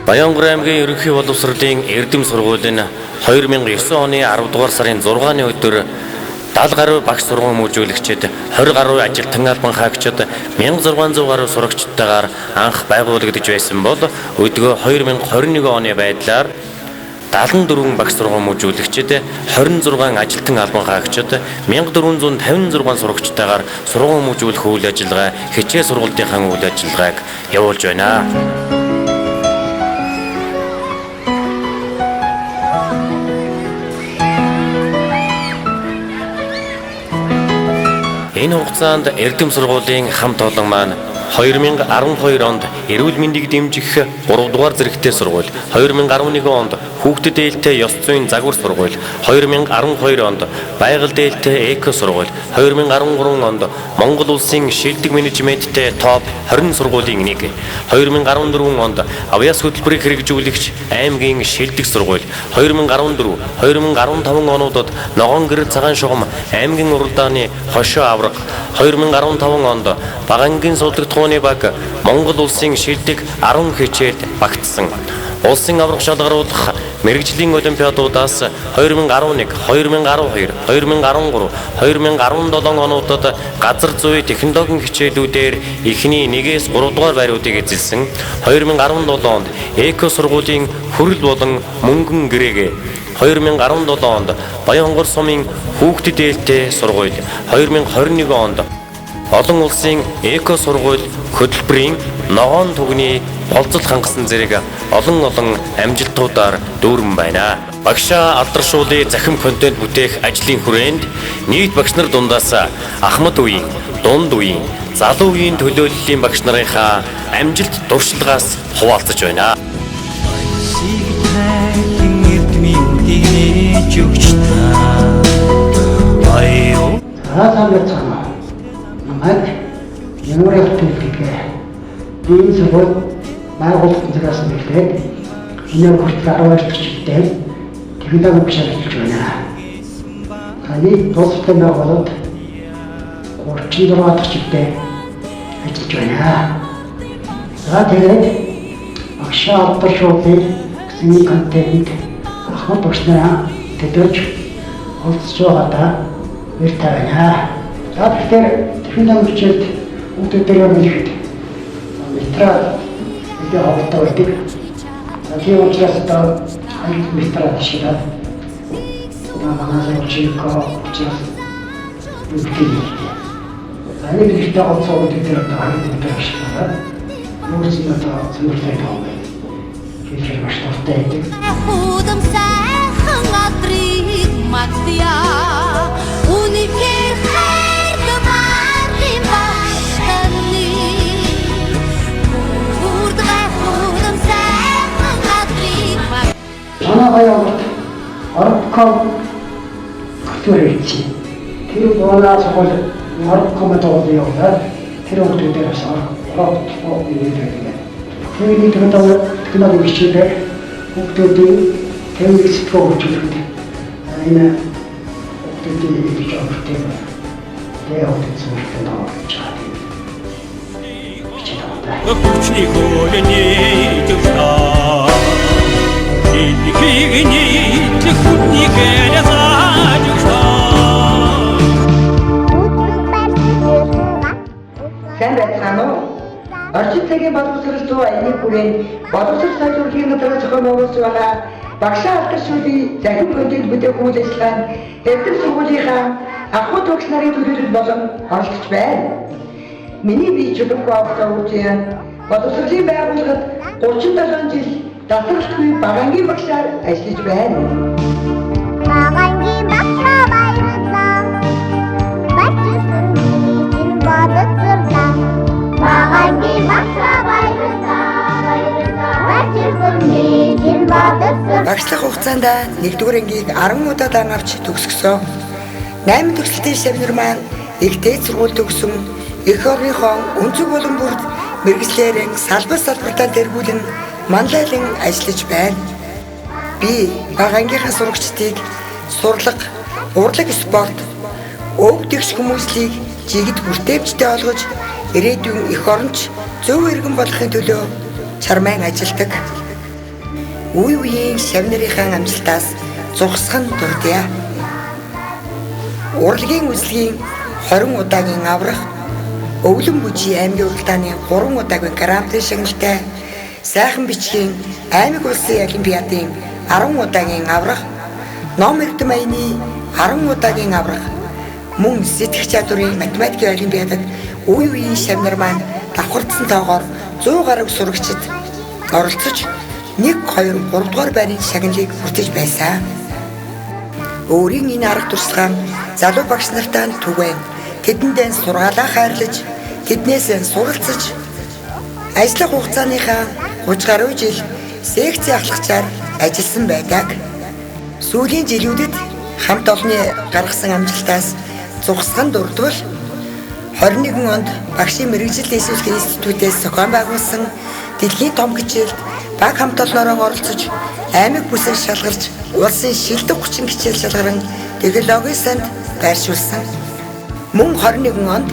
Баянгор аймгийн ерөнхий боловсролын эрдэм сургуулийн 2009 оны 10 дугаар сарын 6-ны өдөр 70 гаруй багш сургууль мөржүүлэгчид 20 гаруй ажилтан албан хаагчид 1600 гаруй сурагчдтайгаар анх байгуулагдаж байсан бол өдгөө 2021 оны байдлаар 74 багш сургууль мөржүүлэгчид 26 ажилтан албан хаагчид 1456 сурагчдтайгаар сургууль мөржүүлэх үйл ажиллагаа хичээл сургалтынхаа үйл ажиллагааг явуулж байна. Энэ хугацаанд эрдэм сургуулийн хамт олон маань 2012 онд эрүүл мэндийг дэмжих 3 дугаар зэрэгтэй сургууль, 2011 онд хүүхдэд ээлтэй ёс зүйн загвар сургууль, 2012 онд байгаль ээлтэй эко сургууль, 2013 онд Монгол улсын шилдэг менежменттэй топ 20 сургуулийн нэг, 2014 онд авьяас хөтөлбөрийг хэрэгжүүлэгч аймгийн шилдэг сургууль, 2014, 2015 онуудад Ногоон гэр цагаан шугам аймгийн уралдааны хошоо авраг, 2015 онд Багангийн судалгын баг Монгол улсын шилдэг 10 хичээлд багтсан. Улсын аврах шалгаруулах мэрэгжлийн олимпиадуудаас 2011, 2012, 2013, 2017 онуудад газар зүй технологийн хичээлүүдээр эхний 1-ээс 3 дугаар байруудыг эзэлсэн. 2017 онд эко сургуулийн хүрэл болон мөнгөн гэрээгээ, 2017 онд Баянгор сумын хүүхдэд ээлтэй сургууль, 2021 онд олон улсын эко сургууль хөтөлбөрийн ногоон түгний болцол хангасан зэрэг олон амжилтуудаар дүүрэн байна. Багшаа алдаршуулын захим контент бүтээх ажлын хүрээнд нийт багш нар дундаас ахмад үеийн, дунд үеийн, залуу үеийн төлөөллийн багш нарынхаа амжилт дуршлагаас хуваалцаж байна. Ямар хэлбэрээр энэ сургууль байгууллагын зэрэгс нэлээд энэ хүртэл 12 төгсөлтэй технологи багшаар ажиллаж байна. Хани тусалтай байгууллагад 36 төгсөлтэй ажиллаж байна. За тэгээд багшаа алдаршуулын гэсэн контент ахмад багш нараа төдөөж олцож байгаадаа баяртай байна. За тэгэхээр технологи хичээлд хүүхдүүдээр нэхэд метрал гэдэг хавтаа байдаг. Тийм учраас одоо альт метрал ашиглаад манай зөвчөөгөө учраас үгүй. Они ихтэй олцоо гэдэг одоо альт метрал ашиглаад өөрсдөө одоо зөвлөй тавьдаг. Тэгэхээр маш товтой байдаг. Худам сайхан адрыг магтъя. Баянгорт орком хөтөлбөрч. Тэр болоо сохол орком гэдэг яваад тэр хүмүүсээс орком гэдэг. Түүний технологи бичээд хүмүүсийн тэмдэг сэтгүүл хөтөлбөрт энэ хүмүүсийн бичиж өгдөг. Тэгээ хүмүүсийн таавч чад. Хүчний хөөний төвшаа. Сайн байцгаана уу? Орчин цагийн боловсрол зүй аяны хүрээнд боловсрол сайжруулахын газар зохион байгуулж байгаа багшаа алдаршуулын захим контент бүтээх үйл ажиллагаанд эрдэм сургуулийнхаа ахмад багш нарын төлөөлөл болон оролцож байна. Миний бие чөлөөгүй авахтаа үржийн боловсролын байгууллагад 37 жил Дасгалгүй Багангийн багшаар ажиллаж байна. Багангийн багшаа баярлалаа. Бачсан миний бодсорлаа. Багангийн багшаа баярлалаа. Бачсан миний бодсорлаа. Багшлах хугацаанд 1-р ангийг 10 удаа дан авч төгсгсөн. 8 төгсөлтийн семинар маань их дээд сургууль төгсөн эх орныхон өнцөг болон бүрд мэргэжлэрэн салбартаа тэргүүлэн манлайлан ажиллаж байна. Би Багангийнхаа сурагчдыг сурлага, урлаг спорт, өвдөгч хүмүүслийг жигд бүртээвчтэй олгож ирээдүйн эх оронч зөв иргэн болохын төлөө чармайн ажилладаг. Үе үеийн шавнырынхаа амжилтаас зугсхан дурдъя. Урлагийн үзлэгийн 20 удаагийн аврах, Өвлөн бүжийн аймгийн уралдааны 3 удаагийн гран-при шагналтай, сайхан бичгийн аймаг улсын олимпиадын 10 удаагийн аврах, ном эрдэм аяны 10 удаагийн аврах, мөн сэтгэх чадварын математикийн олимпиадад үе үеийн шавнар маань давхардсан тоогоор 100 гаруй сурагчид оролцож 1, 2, 3 дугаар байрны шагналыг хүртэж байсан. Өөрийн энэ арга туршлагаа залуу багш нартай түгээн тэдэндээ сургаалаа хайрлаж, тэднээс суралцаж, ажлах хугацааныхаа 30 гаруй жил секцийн ахлагчаар ажилласан байдаг. Сүүлийн жилүүдэд хамт олонны гаргасан амжилтаас зугсхан дурдвал 21 онд багшийн мэрэгжил дэвшүүлэх институтээс зохион байгуулсан дэлхийн том хичээлд баг хамт олноороо оролцож, аймаг бүсээр шалгарч, улсын шилдэг хүчин хичээл шалгаран технологийн санд байршуулсан. Мөн 21 онд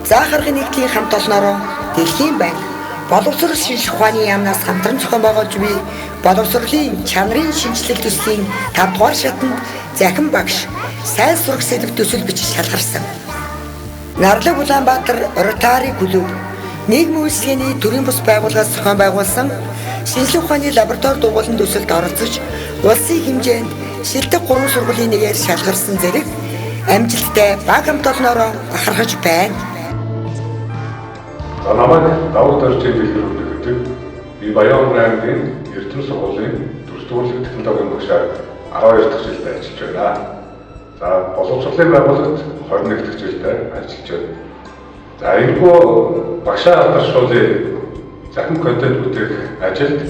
заах аргын нэгдлийн хамт олноороо дэлхийн банк боловсрол шинжлэх ухааны яамнаас хамтран зохион байгуулж буй боловсролын чанарын шинжилэл төслийн 5 дугаар шатанд захин багш сайн сурах сэдв төсөл бичиж шалгарсан. Нарлаг Улаанбаатар Ротари клуб нийгмийн үйлчлэгээний төрийн бус байгууллагаас зохион байгуулсан шинжлэх ухааны лаборатори дугуулын төсөлд оролцож, улсын хэмжээнд шилдэг 3 сургуулийн нэгээр шалгарсан зэрэг амжилттай баг хамт олноороо бахархаж байна. Намайг давуу дөржийн дэлгэрүүлдэг гэдэг би Баян аймгийн Эрдэм сургуулийн дүрслэлт технологийн багшаар 12 дахь жилд ажиллаж байна. За боловсролын байгууллагт 21 дахь жилд ажиллаж байна. За энэхүү багшаа алдаршуулын захин контент бүтээх ажилд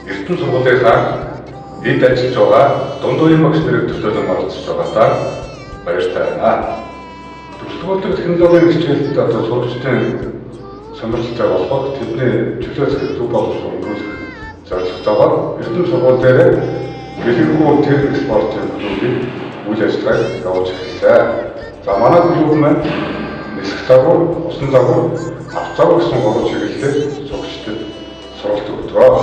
Эрдэм сургуулийнхаа энд ажиллаж байгаа дундуур багш нарыг төсөөлөн оролцож байгаадаа баяртай байна. Дүрслэлт технологийн хичээлд одоо сурагчдын сонирхолтой болгох, тэдний чөлөөт төв боловсрол өнгөрүүлэх зорилготойгоор Эрдэм сургууль дээр гэлэнгүй техник спортын клубын үйл ажиллагааг явуулж эхэллээ. За манай клуб маань нисэх дагуу, усан дагуу, авцаг гэсэн 3 чиглэлээр сурагчдад сургалт өгдөг.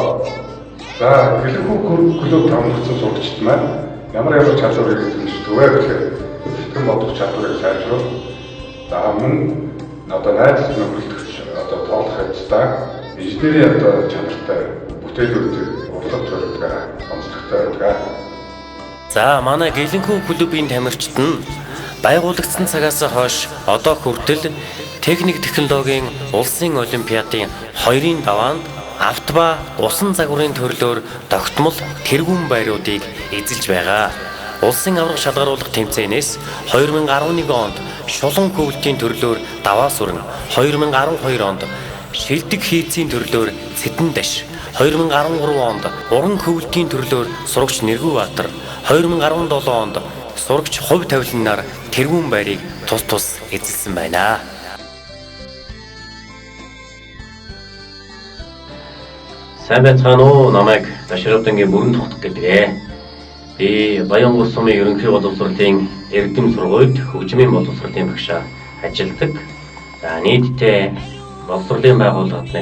За гэлэнгүй клуб хамтдсан сурагчид маань ямар чадварыг эзэмшдэг вэ гэхээр сэтгэн бодох чадварыг сайжруулах, за мөн одоо найдас нөхөрлөгч одоо тоолох хэвцээ инженерийн одоо чанартай бүтээлүүдийг урлаг зорилгоор онцлогтой байдаг. За манай гэлэнхүү клубын тамирчид нь байгуулагдсан цагаас хойш одоо хүртэл техник технологийн улсын олимпиадын 2-ын даваанд авто ба усан загварын төрлөөр тогтмол тэргүүн байруудыг эзэлж байгаа. Улсын аврах шалгаруулах тэмцээнээс 2011 онд шулуун хөвөлтийн төрлөөр даваа сүрэн, 2012 онд шилдэг хийцийн төрлөөр Цэдэн даш, 2013 онд уран хөвөлтийн төрлөөр сурагч Нэргүүбаатар, 2017 онд сурагч хувь тавиланаар тэргүүн байрыг тус тус эзэлсэн байна. Сайн байцгаана уу? Намайг Ташрабдангийн бүрэн тогтох гэдэг. Би Баян улс сумын ерөнхий боловсролын Эрдэм сургуульд хөгжмийн боловсролын багшаар ажилладаг. За нийтдээ боловсролын байгууллагад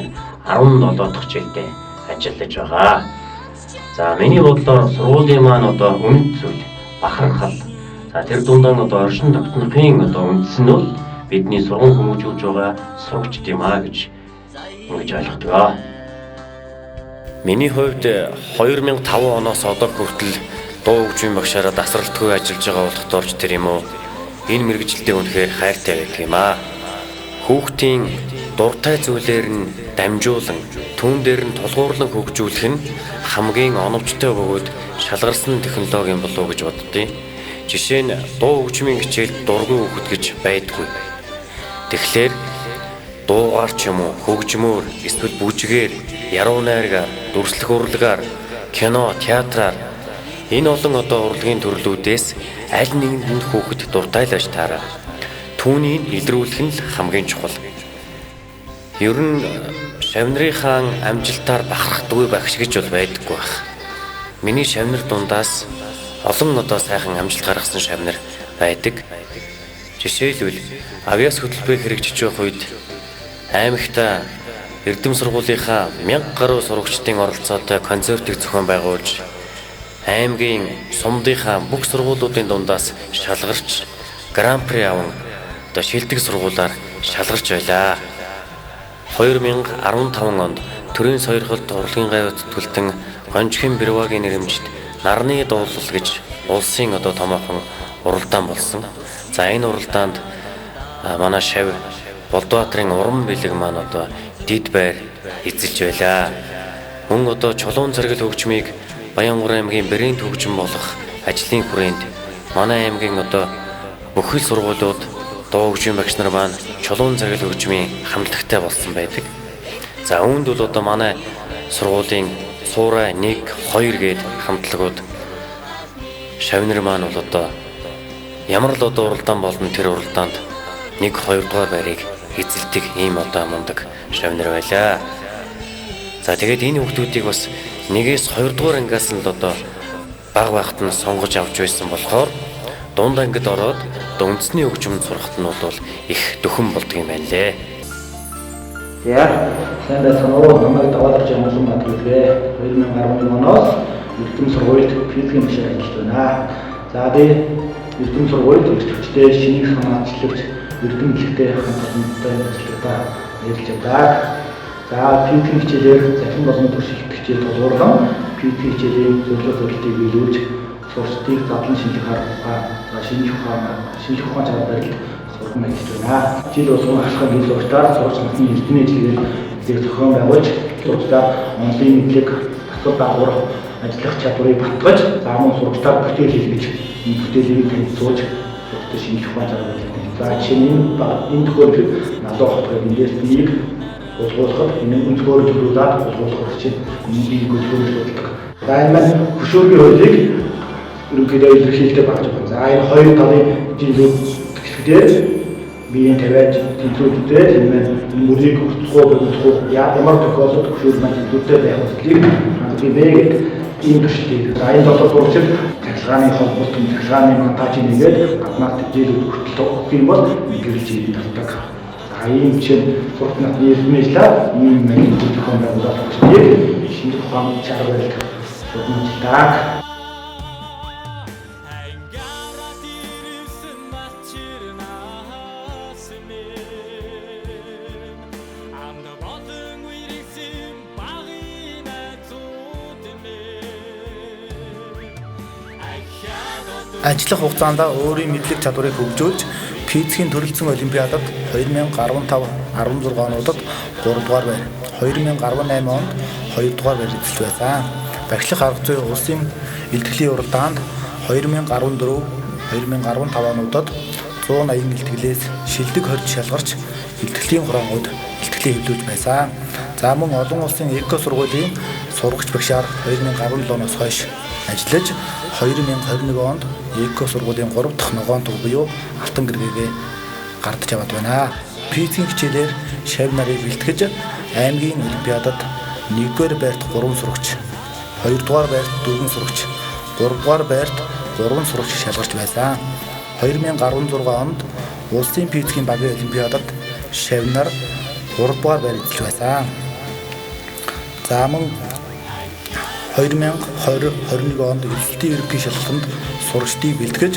17 дахь жилдээ ажиллаж байгаа. За миний бодлоор сургуулийн маань одоо үнэт зүйл бахархал. За тэр дундаа одоо оршин тогтнохын одоо үндэс нь бол бидний сургууль хүмүүжүүлж байгаа сурагчд юм аа гэж ингэж ойлгодог. Миний хувьд 2005 оноос одоо хүртэл дуу хөгжмийн багшаараа дасралтгүй ажиллаж байгаа болохдорч тэр юм уу? Энэ мэргэжилтэд үнэхээр хайртай байдаг юм аа. Хүүхдийн дуртай зүйлээр нь дамжуулан, түүн дээр нь тулгуурлан хөгжүүлэх нь хамгийн оновчтой бөгөөд шалгарсан технологи юм болов уу гэж боддیں۔ Жишээ нь дуу хөгжмийн хичээлд дургүй хүүхэд гэж байдаггүй. Тэгэхээр дуугаар ч юм уу, хөгжмөөр, эсвэл бүжгээр, яруу найргаар, дүрслэх урлагаар, кино, театраар энэ олон одоо урлагийн төрлүүдээс аль нэгэнд нь хүүхэд дуртайлаж таараа. Түүнийг илрүүлэх нь хамгийн чухал. Ер нь шавнырынхаа амжилтаар бахархдаггүй багш гэж бол байдаггүй байх. Миний шавнар дундаас олон одоо сайхан амжилт гаргасан шавнар байдаг. Жишээлбэл авиас хөтөлбөрийг хэрэгжиж явах үед аймагта Эрдэм сургуулийнхаа 1000 гаруй сурагчдын оролцоотой концертыг зохион байгуулж аймгийн сумдынхаа бүх сургуулиудын дундаас шалгарч гран-при аван одоо шилдэг сургуулаар шалгарч байлаа. 2015 онд төрийн сойрхолд урлагийн гавьт төлтөн Гончхийн Бэрвагийн нэрэмжит нарны дуулал гэж улсын одоо томоохон уралдаан болсон. За энэ уралдаанд манай шав Болдбаатарын уран бэлэг маань одоо дид байр эзэлж байлаа. Мөн одоо Чулуун цэргэл хөгжмийг Баянгур аймгийн Бэрийн төвчөн болох ажлын хүрээнд манай аймгийн одоо бүхэл сургуулиуд дуу хөгжмийн багш нар маань Чулуун цэргэл хөгжмийн хамтлагтай болсон байдаг. За үүнд бол одоо манай сургуулийн Суурай 1, 2 гээд хамтлагууд шавнар маань бол одоо ямар л одоо уралдаан болон тэр уралдаанд 1, 2 дугаар байрыг эзэлдэг ийм одоо мундаг шавнар байлаа. За тэгээд энэ хүүхдүүдийг бас 1-ээс 2 дугаар ангиас нь л одоо баг байхад нь сонгож авч байсан болохоор дунд ангид ороод үндэсний хөгжмөнд сурахт нь бол их дөхөн болдго юм байна лээ. За сайн байцгаана уу, намайг даваалж амлан батлуулээ. 2011 оноос эрдэм сургуульд физикийн багшаар ажиллаж байна. За би эрдэм сургуульд өсвөрчтэй шинийг санаачлагч эрдэм хэлтэй хамтлагтай ажиллагаа ажиллаж байгаа. За физикийн хичээлээр захин болон туршилт хичээл тулгуурлан физикийн хичээлийн зөвлөлтийг биелүүлж сурчдыг задлан шинжлэх арга, шинжлэх ухаан чаргаар барилд сургам ажиллаж байна. Жил болгон ашигтай бие зургатаар сурч насны эрдэнэ хэлээр зохион байгуулж сургалтаар онлайн мэдлэг асар дагуур ажиллах чадварыг батгаж заамун сургалтаар бүтээл хийлгэж энэ бүтээлийг танилцуулж сургалтын шинжлэх ухаан чаргаар барилд. За жишээ нь энэ төхөөрөмжөд надад хотод инвестигийг улгуулахад энэ өнцгөр төлөвлөлт улгуулах чинь энэ гөлөөлөлдөг. За энэ маань хөшөөргийн хуулийг ерөнхийдөө илэрхийлдэг багж байна. За энэ хоёр талын жилүүд гэсгдээ биеийн тавиад тэмцүүлдэг энэ маань мөрийг уртгуу ямар тохиолдолд хөшөөр маань тэмцүүлдэг байх үслийг ханддаг гэдэг ийм төшлийг. За энэ дотор сурчил цахилгааны холбоот цахилгааны монтажийг нэгээд гаднаас жилүүд хүртэл өгөх юм бол гэрэлж ийм татдаг. За ийм чинь сурт насны эрдэмтэйчлээ ийм мань зохион байгуулалт хүчнийг шинжлэх ухааны чаргаар сургамжлалаа. Ажиллах хугацаанд өөрийн мэдлэг чадварыг хөгжүүлж физикийн төрөлцсөн олимпиадад 2015-16 онуудад 3 дугаар байр, 2018 онд 2 дугаар байр эзэлж байсан. Багшлах арга зүй улсын илтгэлийн уралдаанд 2014-2015 онуудад 180 илтгэлээс шилдэг хорж шалгарч илтгэлийн хураангууд илтгэлээ хэвлүүлж байсан. За мөн олон улсын эко сургуулийн сурагч багшаар 2017 оноос хойш ажиллаж 2021 онд эко сургуулийн 3 дахь ногоон төв буюу алтан гэргээгээ гардаж аваад байна. Физикийн хичээлээр шав нарыг бэлтгэж аймгийн олимпиадад 1-р байрт 3 сурагч, 2-р байрт 4 сурагч, 3-р байрт 3 сурагч шалгарч байсан. 2016 онд улсын физикийн багийн олимпиадад шав нар 3-р байр эзэлж байсан. За мөн 2020-21 онд эзэлтийн ерөнхий шалгалтанд сурагчдыг бэлтгэж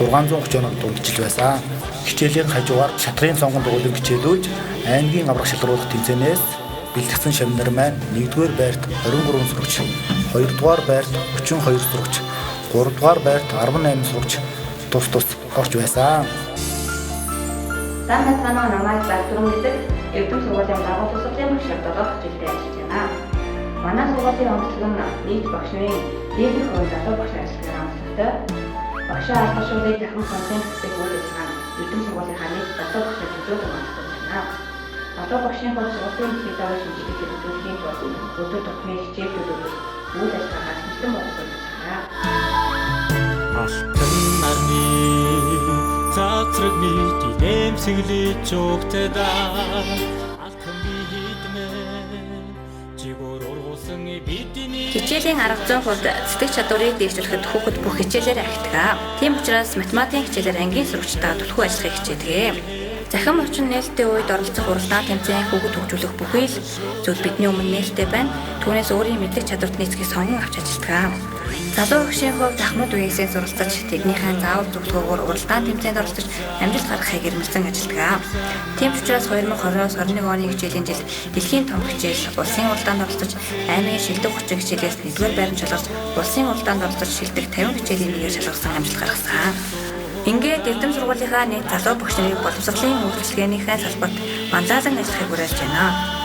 630 оног дундчилж байсан. Хичээлийн хажуугаар шатрын сонгон дугуйлан хичээлүүлж аймгийн аврах шалгаруулах тэмцээнээс бэлтгэсэн шавнар маань 1-р байрт 23 сурагч, 2-р байрт 32 сурагч, 3-р байрт 18 сурагч тус орж байсан. Сайн байцгаана уу, намайг Балтуран гэдэг эрдэм сургуулийн дагуу тусгалын багш 7 дахь жилдээ ажиллаж байна. Манай сургуулийн онцлог нь нийт багш нарын дээдийн хувьд залуу багш ажиллагаа хамтлагтай. Багшаа албашуулыг дахин контент хийх үйл ажиллагаа эрдэм сургуулийн хамт залуу багш төлөвлөлт онцлог байна. Залуу багшийн хувьд сургуулийн техникийн шинжилгээ хэрэгжүүлэхийн тулд өдөр тутмын хичээлүүд үйл ажиллагаа хэвлэн боловсруулж байна. Алтан нарны цацраг нийт нэмсэглэж өгтөдөө алтан биедмэн жигүүр ургуулсан бидний хичээлийн арга зүйн хувьд сэтгэх чадварыг дэвшүүлэхэд хүүхэд бүх хичээлээр ахидаг. Тийм учраас математикийн хичээлээр ангийн сурагчдаа түлхүү ажиллахыг хичээдэг. Захин орчин нээлттэй үед оролцох уралдаан тэмцээн хүүхэд хөгжүүлэх бүхий л зүйл бидний өмнө нээлттэй байна. Түүнээс өөрийн мэдлэг чадварт нийцгийг сонгон авч ажилладаг. Залуу багшийн хувьд ахмад үеэсээ суралцаж тэднийхэн заавал зөвлөгөөгөөр уралдаан тэмцээнд оролцож амжилт гаргахыг эрмэлзэн ажилладаг. Тийм ч учраас 2020-21 оны хичээлийн жилд дэлхийн том хичээл улсын уралдаанд оролцож аймгийн шилдэг 30 хичээлээс 1-р байранд шалгарч улсын уралдаанд оролцож шилдэг 50 хичээлийн нэгээр шалгарсан амжилт гаргасан. Ингээд Эрдэм сургуулийнхаа нийт залуу багш нарыг боловсролын үйлчлэгээнийхээ салбарт манлайлан ажиллахыг уриалж байна.